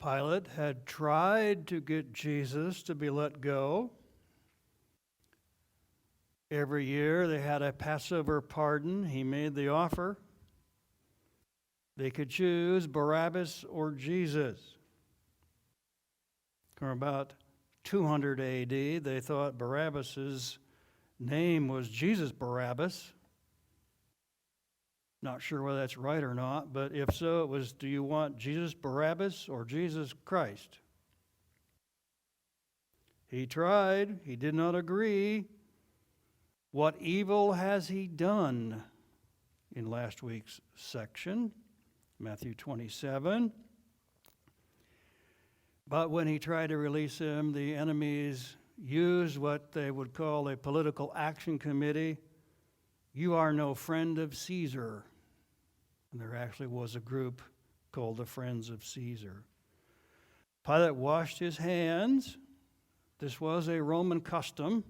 Pilate had tried to get Jesus to be let go. Every year they had a Passover pardon. He made the offer. They could choose Barabbas or Jesus. From about 200 A.D., they thought Barabbas's name was Jesus Barabbas. Not sure whether that's right or not, but if so, it was, do you want Jesus Barabbas or Jesus Christ? He tried. He did not agree. What evil has he done? In last week's section, Matthew 27. But when he tried to release him, the enemies used what they would call a political action committee. You are no friend of Caesar. And there actually was a group called the Friends of Caesar. Pilate washed his hands. This was a Roman custom.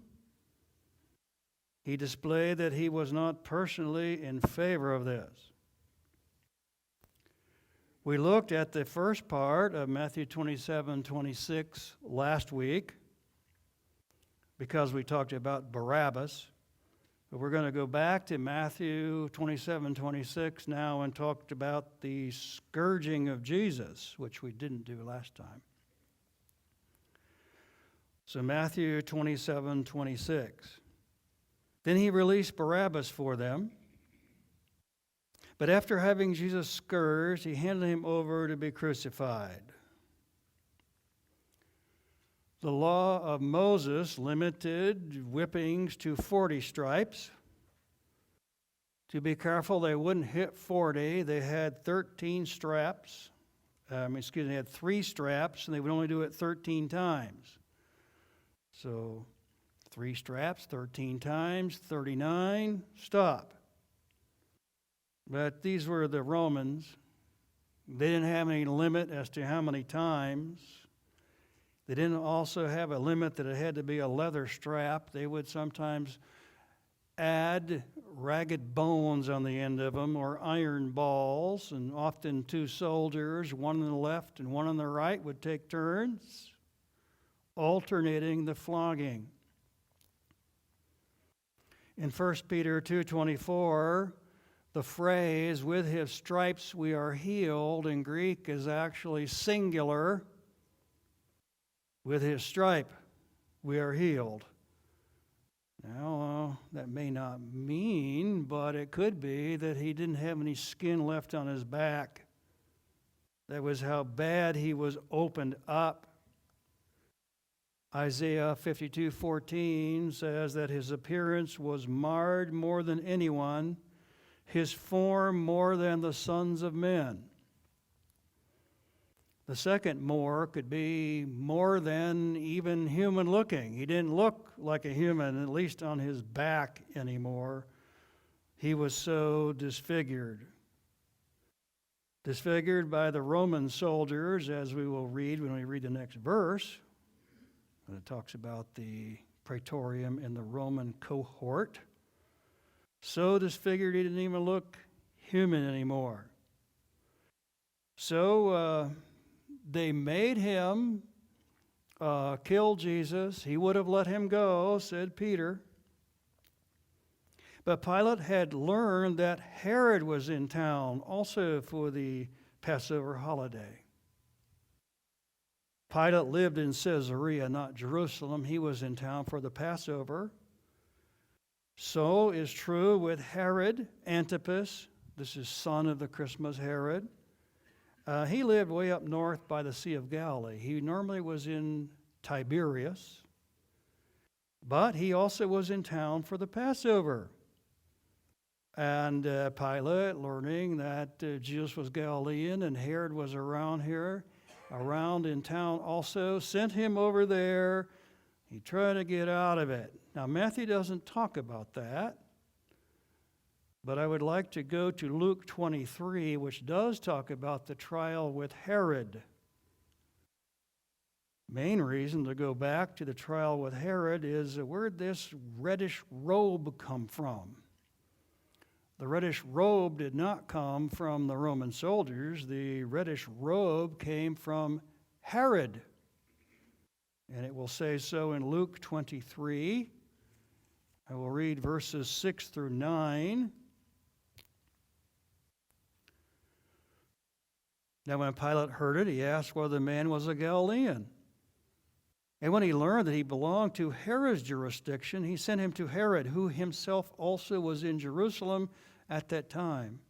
He displayed that he was not personally in favor of this. We looked at the first part of Matthew 27:26 last week because we talked about Barabbas. But we're going to go back to Matthew 27:26 now and talked about the scourging of Jesus, which we didn't do last time. So Matthew 27:26. Then he released Barabbas for them. But after having Jesus scourged, he handed him over to be crucified. The law of Moses limited whippings to 40 stripes. To be careful, they wouldn't hit 40. They had 13 straps. They had 3 straps, and they would only do it 13 times. So 3 straps, 13 times, 39, stop. But these were the Romans. They didn't have any limit as to how many times. They didn't also have a limit that it had to be a leather strap. They would sometimes add ragged bones on the end of them or iron balls, and often 2 soldiers, one on the left and one on the right, would take turns, alternating the flogging. In 1 Peter 2:24, the phrase, with his stripes we are healed, in Greek is actually singular. With his stripe we are healed. Now, that may not mean, but it could be that he didn't have any skin left on his back. That was how bad he was opened up. Isaiah 52:14 says that his appearance was marred more than anyone, his form more than the sons of men. The second more could be more than even human looking. He didn't look like a human, at least on his back anymore. He was so disfigured. Disfigured by the Roman soldiers, as we will read when we read the next verse. And it talks about the praetorium in the Roman cohort. So disfigured he didn't even look human anymore. So they made him kill Jesus. He would have let him go, said Peter. But Pilate had learned that Herod was in town also for the Passover holiday. Pilate lived in Caesarea, not Jerusalem. He was in town for the Passover. So is true with Herod Antipas. This is son of the Christmas Herod. He lived way up north by the Sea of Galilee. He normally was in Tiberias, but he also was in town for the Passover. And Pilate, learning that Jesus was Galilean and Herod was around in town also, sent him over there. He tried to get out of it. Now, Matthew doesn't talk about that, but I would like to go to Luke 23, which does talk about the trial with Herod. Main reason to go back to the trial with Herod is where'd this reddish robe come from? The reddish robe did not come from the Roman soldiers. The reddish robe came from Herod. And it will say so in Luke 23. I will read verses 6 through 9. Now when Pilate heard it, he asked whether the man was a Galilean. And when he learned that he belonged to Herod's jurisdiction, he sent him to Herod, who himself also was in Jerusalem at that time.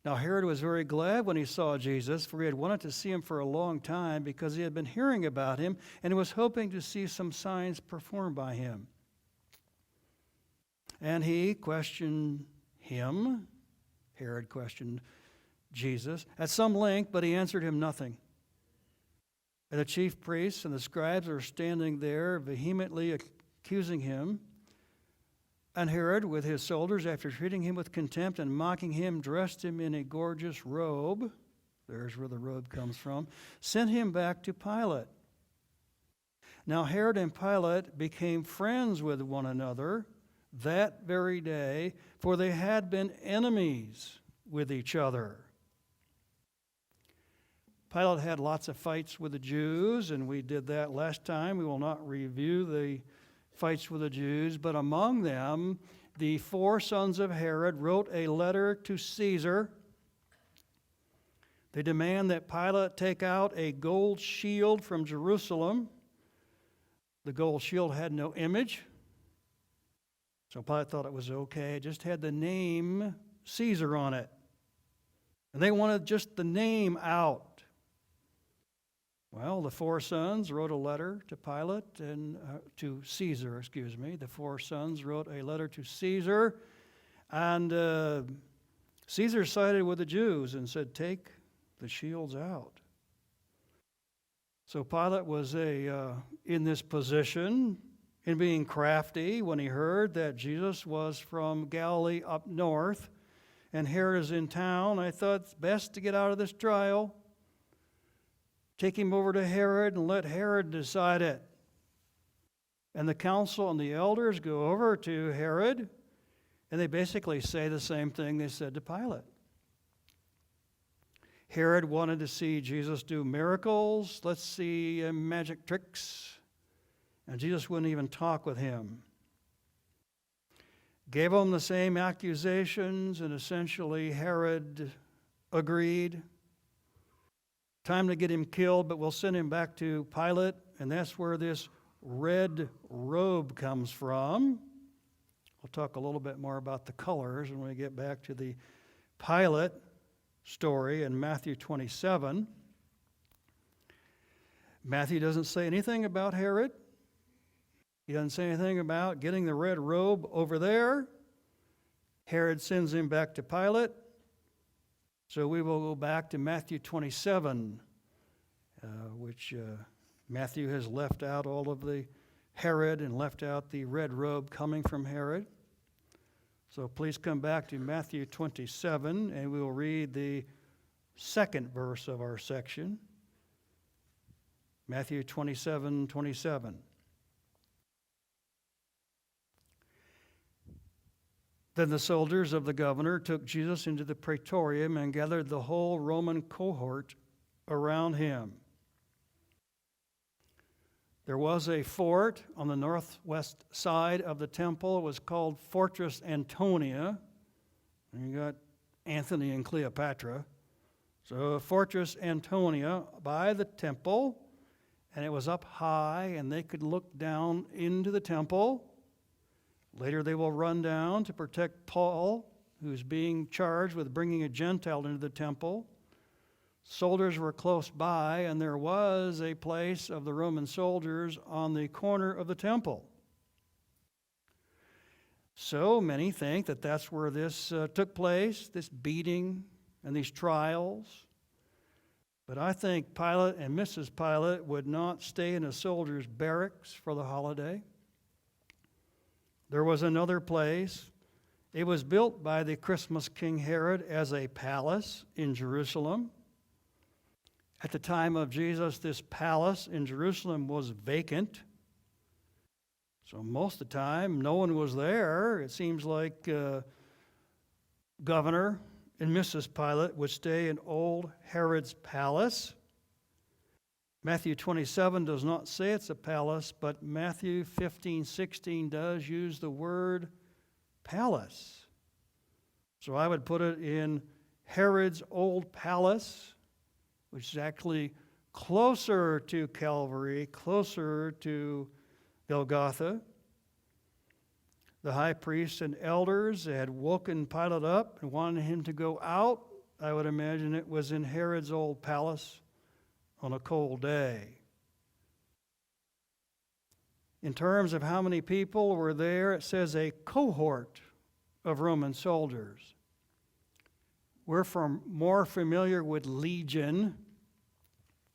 Now Herod was very glad when he saw Jesus, for he had wanted to see him for a long time, because he had been hearing about him and was hoping to see some signs performed by him. And he questioned him, Herod questioned Jesus, at some length, but he answered him nothing. And the chief priests and the scribes were standing there, vehemently accusing him. And Herod, with his soldiers, after treating him with contempt and mocking him, dressed him in a gorgeous robe, there's where the robe comes from, sent him back to Pilate. Now Herod and Pilate became friends with one another that very day, for they had been enemies with each other. Pilate had lots of fights with the Jews, and we did that last time. We will not review the fights with the Jews, but among them, the 4 sons of Herod wrote a letter to Caesar. They demand that Pilate take out a gold shield from Jerusalem. The gold shield had no image, so Pilate thought it was okay. It just had the name Caesar on it. And they wanted just the name out. Well, the 4 sons wrote a letter to Pilate and to Caesar, The 4 sons wrote a letter to Caesar, and Caesar sided with the Jews and said, "Take the shields out." So Pilate was in this position, in being crafty, when he heard that Jesus was from Galilee up north, and Herod is in town. I thought it's best to get out of this trial. Take him over to Herod and let Herod decide it. And the council and the elders go over to Herod, and they basically say the same thing they said to Pilate. Herod wanted to see Jesus do miracles. Let's see magic tricks. And Jesus wouldn't even talk with him. Gave him the same accusations, and essentially Herod agreed. Time to get him killed, but we'll send him back to Pilate, and that's where this red robe comes from. We'll talk a little bit more about the colors when we get back to the Pilate story in Matthew 27. Matthew doesn't say anything about Herod. He doesn't say anything about getting the red robe over there. Herod sends him back to Pilate. So we will go back to Matthew 27, which Matthew has left out all of the Herod and left out the red robe coming from Herod. So please come back to Matthew 27, and we will read the 2nd verse of our section. Matthew 27:27. Then the soldiers of the governor took Jesus into the praetorium and gathered the whole Roman cohort around him. There was a fort on the northwest side of the temple. It was called Fortress Antonia. And you got Antony and Cleopatra. So Fortress Antonia by the temple, and it was up high, and they could look down into the temple. Later they will run down to protect Paul, who's being charged with bringing a Gentile into the temple. Soldiers were close by, and there was a place of the Roman soldiers on the corner of the temple. So many think that that's where this took place, this beating and these trials. But I think Pilate and Mrs. Pilate would not stay in a soldier's barracks for the holiday. There was another place. It was built by the Christmas King Herod as a palace in Jerusalem. At the time of Jesus, this palace in Jerusalem was vacant. So most of the time, no one was there. It seems like Governor and Mrs. Pilate would stay in old Herod's palace. Matthew 27 does not say it's a palace, but Matthew 15:16 does use the word palace. So I would put it in Herod's old palace, which is actually closer to Calvary, closer to Golgotha. The high priests and elders had woken Pilate up and wanted him to go out. I would imagine it was in Herod's old palace on a cold day. In terms of how many people were there, it says a cohort of Roman soldiers. We're more familiar with legion.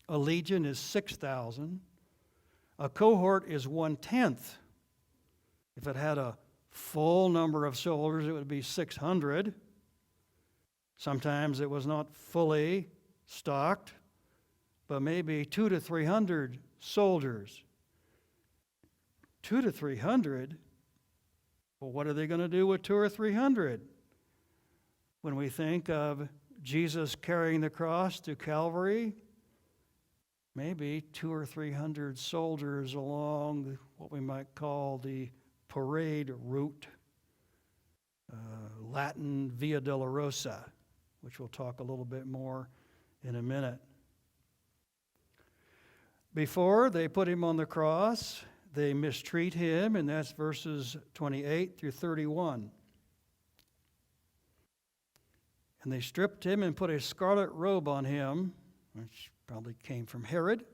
A legion is 6,000. A cohort is 1/10. If it had a full number of soldiers, it would be 600. Sometimes it was not fully stocked, but maybe 200 to 300 soldiers. 200 to 300? Well, what are they going to do with 200 or 300? When we think of Jesus carrying the cross to Calvary, maybe 200 or 300 soldiers along what we might call the parade route, Latin Via Dolorosa, which we'll talk a little bit more in a minute. Before they put him on the cross, they mistreat him, and that's verses 28 through 31. And they stripped him and put a scarlet robe on him, which probably came from Herod.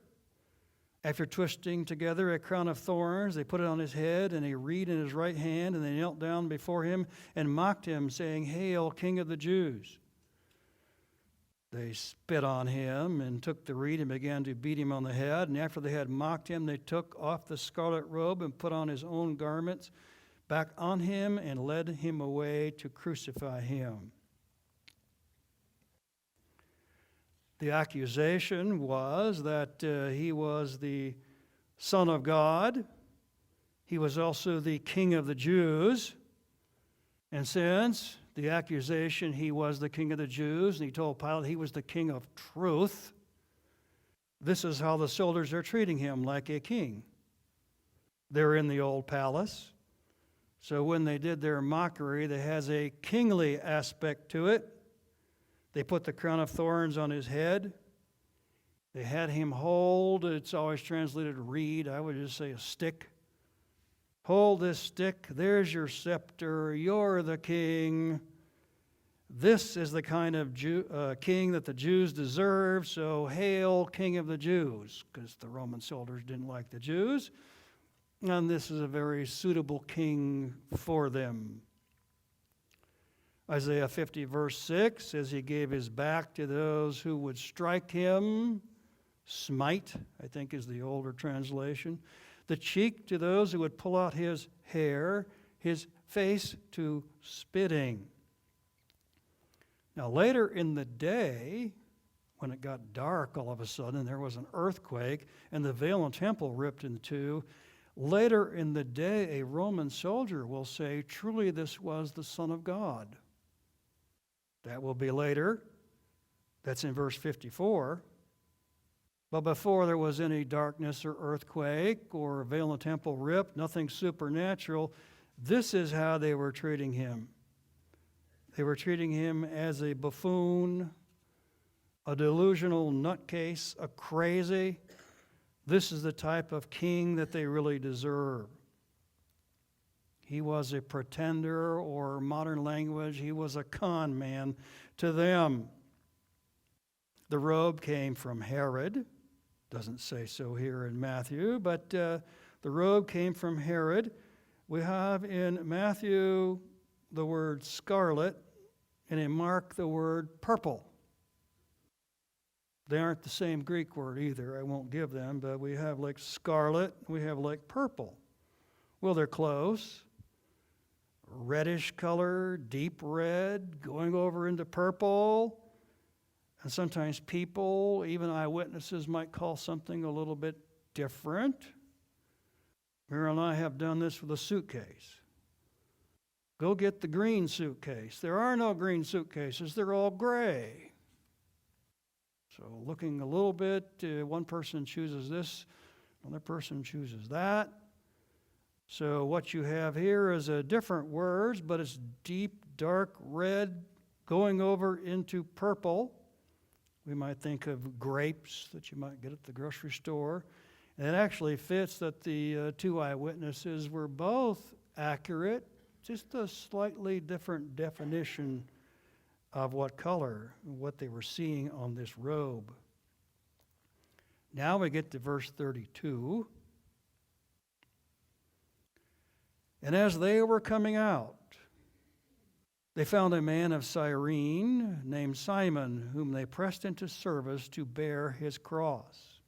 After twisting together a crown of thorns, they put it on his head and a reed in his right hand, and they knelt down before him and mocked him, saying, "Hail, King of the Jews!" They spit on him and took the reed and began to beat him on the head. And after they had mocked him, they took off the scarlet robe and put on his own garments back on him and led him away to crucify him. The accusation was that he was the Son of God. He was also the King of the Jews. And since the accusation he was the King of the Jews, and he told Pilate he was the King of truth, this is how the soldiers are treating him, like a king. They're in the old palace. So when they did their mockery, there has a kingly aspect to it. They put the crown of thorns on his head. They had him hold, it's always translated reed, I would just say a stick. Hold this stick, there's your scepter, you're the king. This is the kind of king that the Jews deserve, so hail, King of the Jews, because the Roman soldiers didn't like the Jews. And this is a very suitable king for them. Isaiah 50, verse 6 says he gave his back to those who would strike him. Smite, I think, is the older translation. The cheek to those who would pull out his hair, his face to spitting. Now, later in the day, when it got dark all of a sudden, there was an earthquake, and the veil in the temple ripped in two. Later in the day, a Roman soldier will say, "Truly this was the Son of God." That will be later. That's in verse 54. But before there was any darkness or earthquake or veil in the temple ripped, nothing supernatural, this is how they were treating him. They were treating him as a buffoon, a delusional nutcase, a crazy. This is the type of king that they really deserve. He was a pretender, or modern language, he was a con man to them. The robe came from Herod. Doesn't say so here in Matthew, but the robe came from Herod. We have in Matthew the word scarlet, and in Mark the word purple. They aren't the same Greek word either. I won't give them, but we have like scarlet, we have like purple. Well, they're close. Reddish color, deep red, going over into purple. And sometimes people, even eyewitnesses, might call something a little bit different. Mira and I have done this with a suitcase. Go get the green suitcase. There are no green suitcases. They're all gray. So looking a little bit, one person chooses this, another person chooses that. So what you have here is a different words, but it's deep, dark red going over into purple. We might think of grapes that you might get at the grocery store. And it actually fits that the two eyewitnesses were both accurate, just a slightly different definition of what color, what they were seeing on this robe. Now we get to verse 32. And as they were coming out, they found a man of Cyrene named Simon, whom they pressed into service to bear his cross.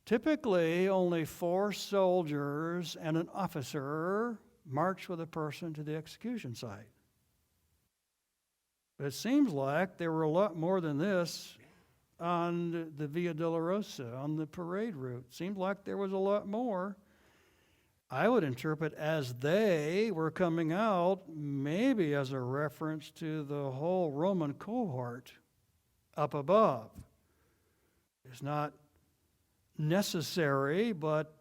Typically, only 4 soldiers and an officer march with a person to the execution site. But it seems like there were a lot more than this on the Via Dolorosa, on the parade route. Seemed like there was a lot more. I would interpret as they were coming out, maybe as a reference to the whole Roman cohort up above. It's not necessary, but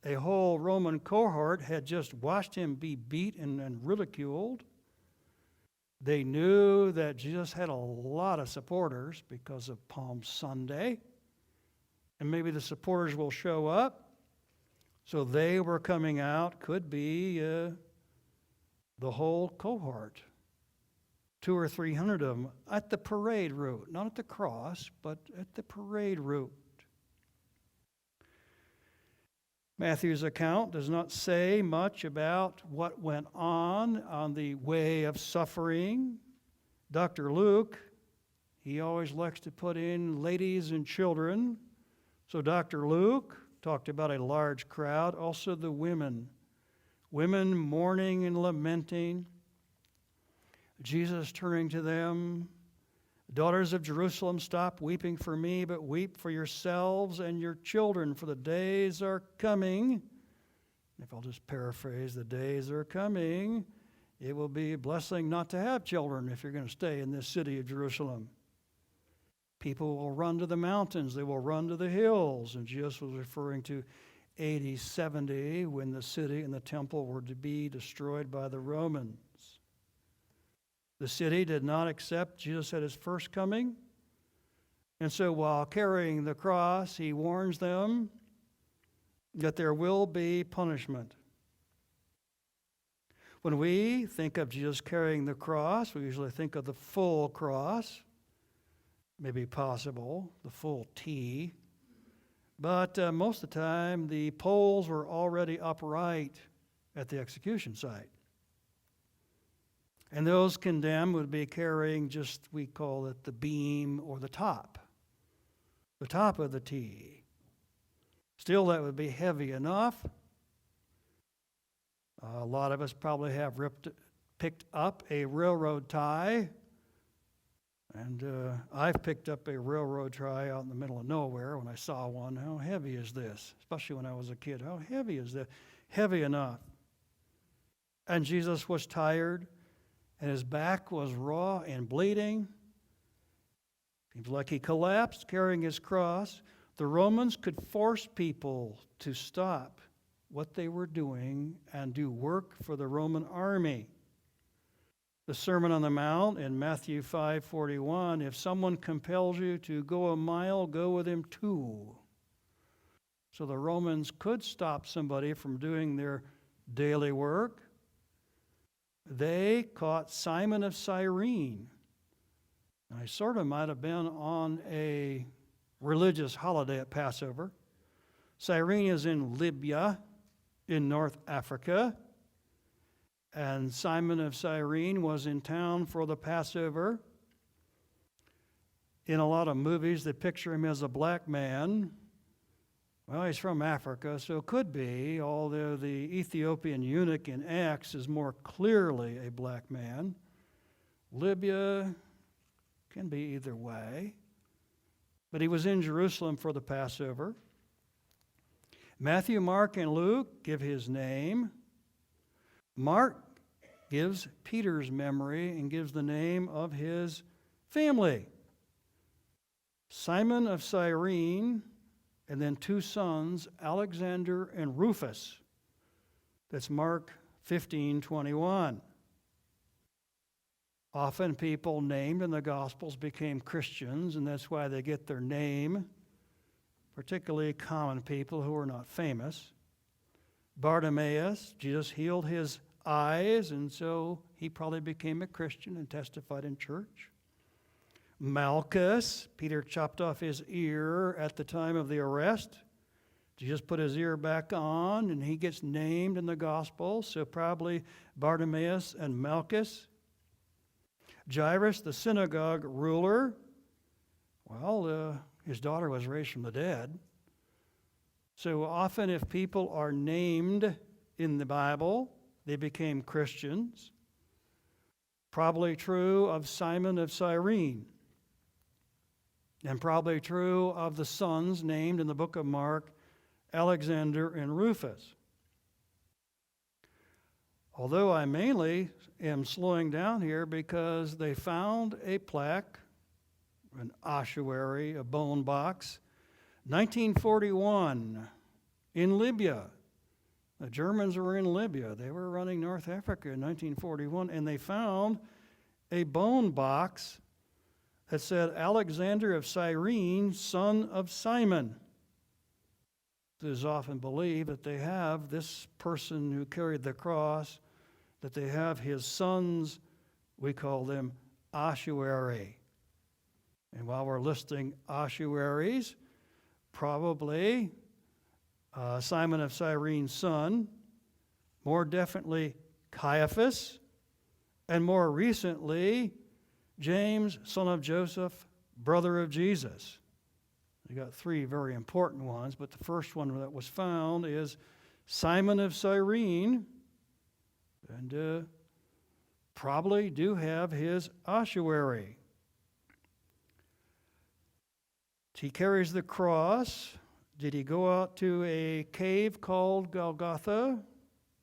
a whole Roman cohort had just watched him be beat and ridiculed. They knew that Jesus had a lot of supporters because of Palm Sunday, and maybe the supporters will show up. So they were coming out, could be the whole cohort, 200 or 300 of them, at the parade route, not at the cross, but at the parade route. Matthew's account does not say much about what went on the way of suffering. Dr. Luke, he always likes to put in ladies and children. So Dr. Luke talked about a large crowd, also the women mourning and lamenting. Jesus turning to them, "Daughters of Jerusalem, stop weeping for me, but weep for yourselves and your children, for the days are coming." If I'll just paraphrase, the days are coming. It will be a blessing not to have children if you're going to stay in this city of Jerusalem. People will run to the mountains. They will run to the hills. And Jesus was referring to AD 70 when the city and the temple were to be destroyed by the Romans. The city did not accept Jesus at his first coming. And so while carrying the cross, he warns them that there will be punishment. When we think of Jesus carrying the cross, we usually think of the full cross. Maybe possible, the full T. But most of the time, the poles were already upright at the execution site. And those condemned would be carrying just, we call it the beam or the top of the T. Still, that would be heavy enough. A lot of us probably have picked up a railroad tie. And I've picked up a railroad tie out in the middle of nowhere when I saw one. How heavy is this? Especially when I was a kid. How heavy is this? Heavy enough. And Jesus was tired, and his back was raw and bleeding. Seems like he collapsed carrying his cross. The Romans could force people to stop what they were doing and do work for the Roman army. The Sermon on the Mount in Matthew 5:41, if someone compels you to go a mile, go with him 2. So the Romans could stop somebody from doing their daily work. They caught Simon of Cyrene. Now, he sort of might have been on a religious holiday at Passover. Cyrene is in Libya, in North Africa. And Simon of Cyrene was in town for the Passover. In a lot of movies, they picture him as a black man. Well, he's from Africa, so it could be, although the Ethiopian eunuch in Acts is more clearly a black man. Libya can be either way. But he was in Jerusalem for the Passover. Matthew, Mark, and Luke give his name. Mark gives Peter's memory and gives the name of his family. Simon of Cyrene, and then two sons, Alexander and Rufus. That's Mark 15:21. Often people named in the Gospels became Christians, and that's why they get their name, particularly common people who are not famous. Bartimaeus, Jesus healed his eyes, and so he probably became a Christian and testified in church. Malchus, Peter chopped off his ear at the time of the arrest. Jesus put his ear back on, and he gets named in the gospel, so probably Bartimaeus and Malchus. Jairus, the synagogue ruler, well, his daughter was raised from the dead. So often if people are named in the Bible, they became Christians. Probably true of Simon of Cyrene. And probably true of the sons named in the book of Mark, Alexander and Rufus. Although I mainly am slowing down here because they found a plaque, an ossuary, a bone box, 1941 in Libya. The Germans were in Libya. They were running North Africa in 1941, and they found a bone box that said Alexander of Cyrene, son of Simon. It is often believed that they have this person who carried the cross, that they have his sons, we call them ossuary. And while we're listing ossuaries, probably Simon of Cyrene's son, more definitely Caiaphas, and more recently, James, son of Joseph, brother of Jesus. You got three very important ones, but the first one that was found is Simon of Cyrene, and probably do have his ossuary. He carries the cross. Did he go out to a cave called Golgotha,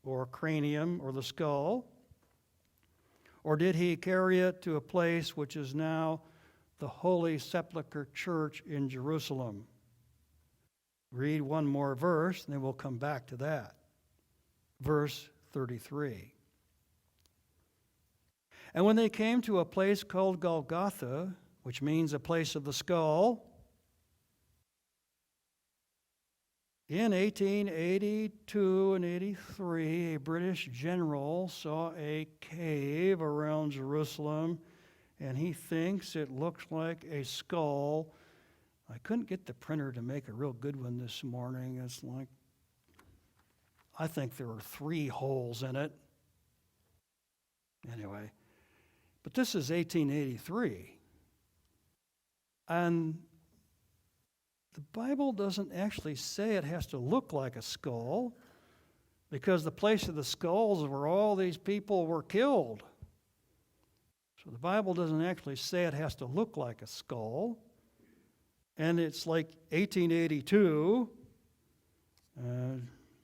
or cranium, or the skull? Or did he carry it to a place which is now the Holy Sepulchre Church in Jerusalem? Read one more verse, and then we'll come back to that. Verse 33. And when they came to a place called Golgotha, which means a place of the skull, in 1882 and 83, a British general saw a cave around Jerusalem, and he thinks it looks like a skull. I couldn't get the printer to make a real good one this morning. It's like, I think there are 3 holes in it. Anyway, but this is 1883. And the Bible doesn't actually say it has to look like a skull, because the place of the skulls is where all these people were killed. So the Bible doesn't actually say it has to look like a skull. And it's like 1882,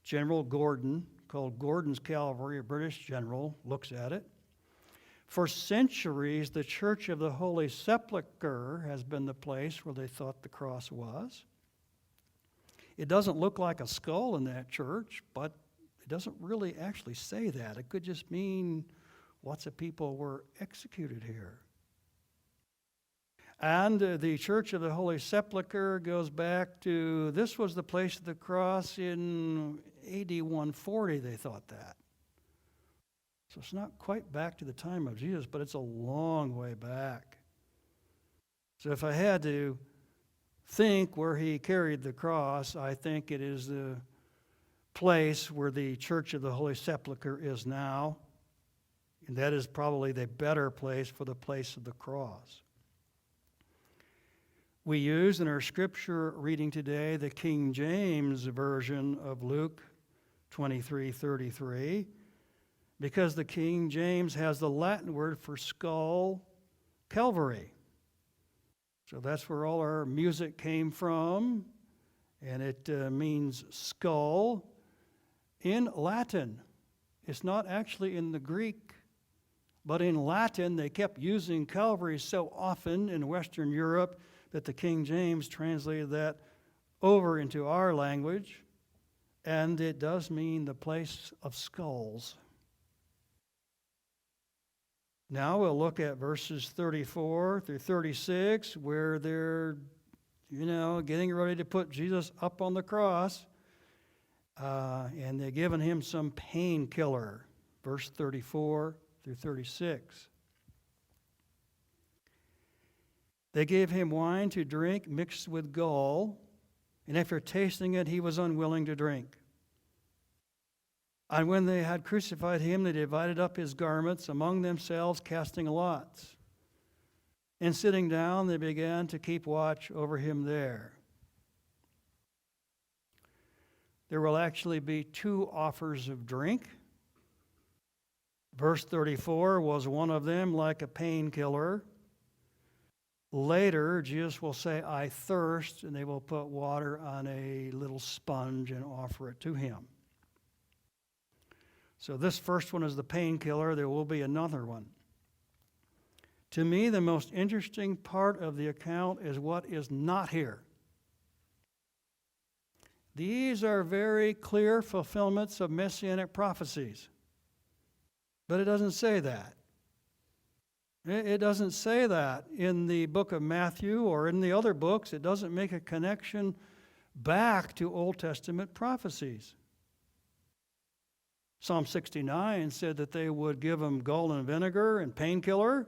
General Gordon, called Gordon's Calvary, a British general, looks at it. For centuries, the Church of the Holy Sepulchre has been the place where they thought the cross was. It doesn't look like a skull in that church, but it doesn't really actually say that. It could just mean lots of people were executed here. And the Church of the Holy Sepulchre goes back to, this was the place of the cross in AD 140, they thought that. So it's not quite back to the time of Jesus, but it's a long way back. So if I had to think where he carried the cross, I think it is the place where the Church of the Holy Sepulchre is now. And that is probably the better place for the place of the cross. We use in our scripture reading today the King James Version of Luke 23:33. Because the King James has the Latin word for skull, Calvary. So that's where all our music came from, and it means skull in Latin. It's not actually in the Greek, but in Latin they kept using Calvary so often in Western Europe that the King James translated that over into our language, and it does mean the place of skulls. Now we'll look at verses 34 through 36, where they're, getting ready to put Jesus up on the cross, and they're giving him some painkiller. Verse 34 through 36. They gave him wine to drink mixed with gall, and after tasting it, he was unwilling to drink. And when they had crucified him, they divided up his garments among themselves, casting lots. And sitting down, they began to keep watch over him there. There will actually be two offers of drink. Verse 34 was one of them, like a painkiller. Later, Jesus will say, I thirst, and they will put water on a little sponge and offer it to him. So this first one is the painkiller. There will be another one. To me, the most interesting part of the account is what is not here. These are very clear fulfillments of messianic prophecies. But it doesn't say that. It doesn't say that in the book of Matthew or in the other books. It doesn't make a connection back to Old Testament prophecies. Psalm 69 said that they would give him gall and vinegar and painkiller.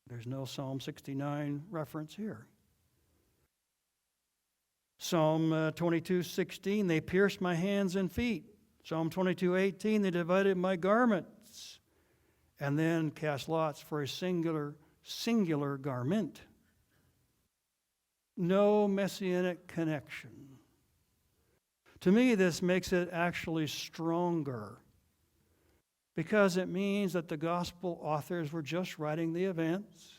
There's no Psalm 69 reference here. Psalm 22:16, they pierced my hands and feet. Psalm 22:18, they divided my garments and then cast lots for a singular garment. No messianic connection. To me, this makes it actually stronger because it means that the gospel authors were just writing the events.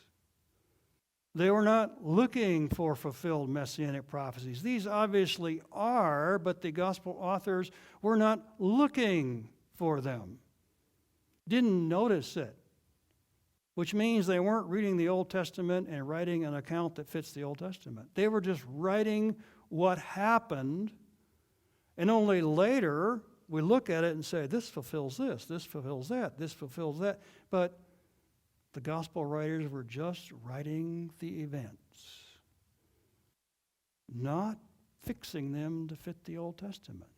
They were not looking for fulfilled messianic prophecies. These obviously are, but the gospel authors were not looking for them. Didn't notice it, which means they weren't reading the Old Testament and writing an account that fits the Old Testament. They were just writing what happened, and only later we look at it and say, this fulfills this fulfills that, this fulfills that. But the gospel writers were just writing the events, not fixing them to fit the Old Testament.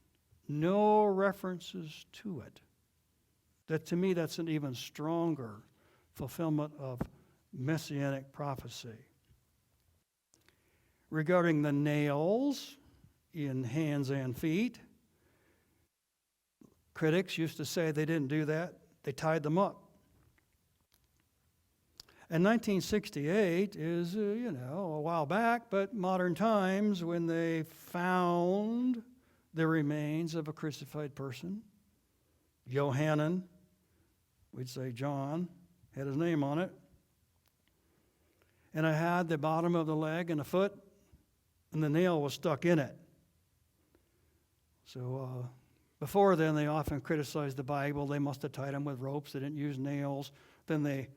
No references to it. That, to me, that's an even stronger fulfillment of messianic prophecy. Regarding the nails in hands and feet, critics used to say they didn't do that. They tied them up. And 1968 is, a while back, but modern times when they found the remains of a crucified person. Johannan, we'd say John, had his name on it. And I had the bottom of the leg and the foot, and the nail was stuck in it. So before then, they often criticized the Bible. They must have tied them with ropes. They didn't use nails. Then they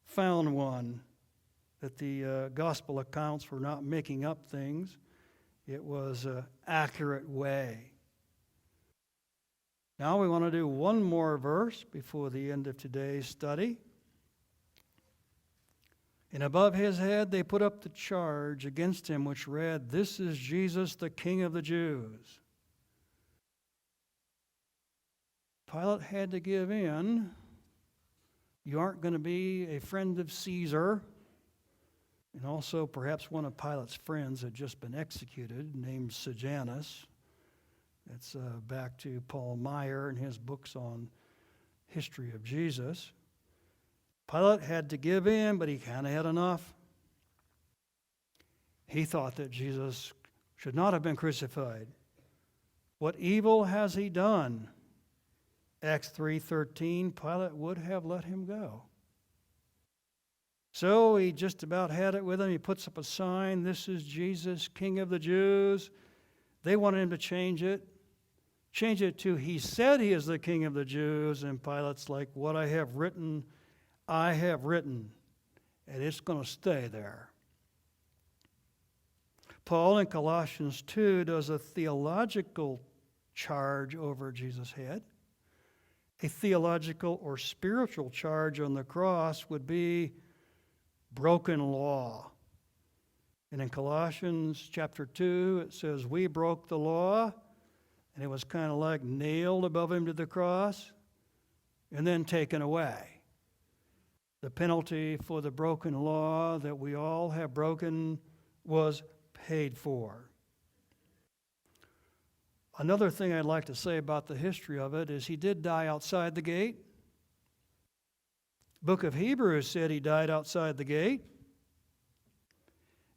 found one that the gospel accounts were not making up things. It was an accurate way. Now we want to do one more verse before the end of today's study. And above his head they put up the charge against him, which read, "This is Jesus, the King of the Jews." Pilate had to give in. You aren't going to be a friend of Caesar. And also, perhaps one of Pilate's friends had just been executed, named Sejanus. That's back to Paul Meyer and his books on history of Jesus. Pilate had to give in, but he kind of had enough. He thought that Jesus should not have been crucified. What evil has he done? Acts 3:13, Pilate would have let him go. So he just about had it with him. He puts up a sign, "This is Jesus, King of the Jews." They wanted him to change it. Change it to, he said he is the King of the Jews, and Pilate's like, what I have written, I have written, and it's going to stay there. Paul in Colossians 2 does a theological charge over Jesus' head. A theological or spiritual charge on the cross would be broken law. And in Colossians chapter 2, it says, we broke the law, and it was kind of like nailed above him to the cross and then taken away. The penalty for the broken law that we all have broken was paid for. Another thing I'd like to say about the history of it is he did die outside the gate. Book of Hebrews said he died outside the gate.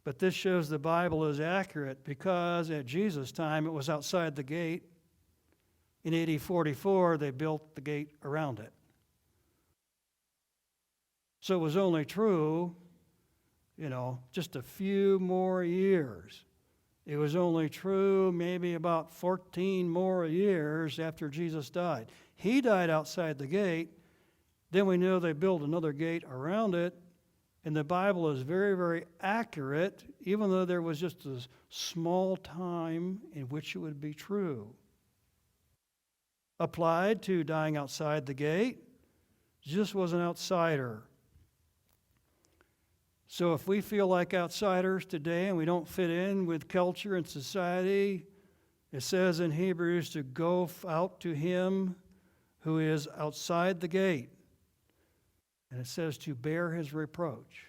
But this shows the Bible is accurate because at Jesus' time it was outside the gate. In AD 44 they built the gate around it. So it was only true, just a few more years. It was only true maybe about 14 more years after Jesus died. He died outside the gate. Then we know they built another gate around it. And the Bible is very, very accurate, even though there was just a small time in which it would be true. Applied to dying outside the gate, Jesus was an outsider. So if we feel like outsiders today and we don't fit in with culture and society, it says in Hebrews to go out to him who is outside the gate. And it says to bear his reproach.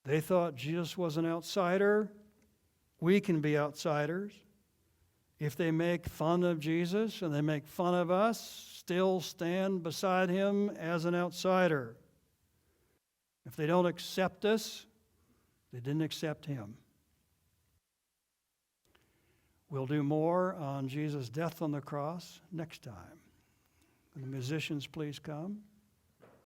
They thought Jesus was an outsider. We can be outsiders. If they make fun of Jesus and they make fun of us, still stand beside him as an outsider. If they don't accept us, they didn't accept him. We'll do more on Jesus' death on the cross next time. Will the musicians please come?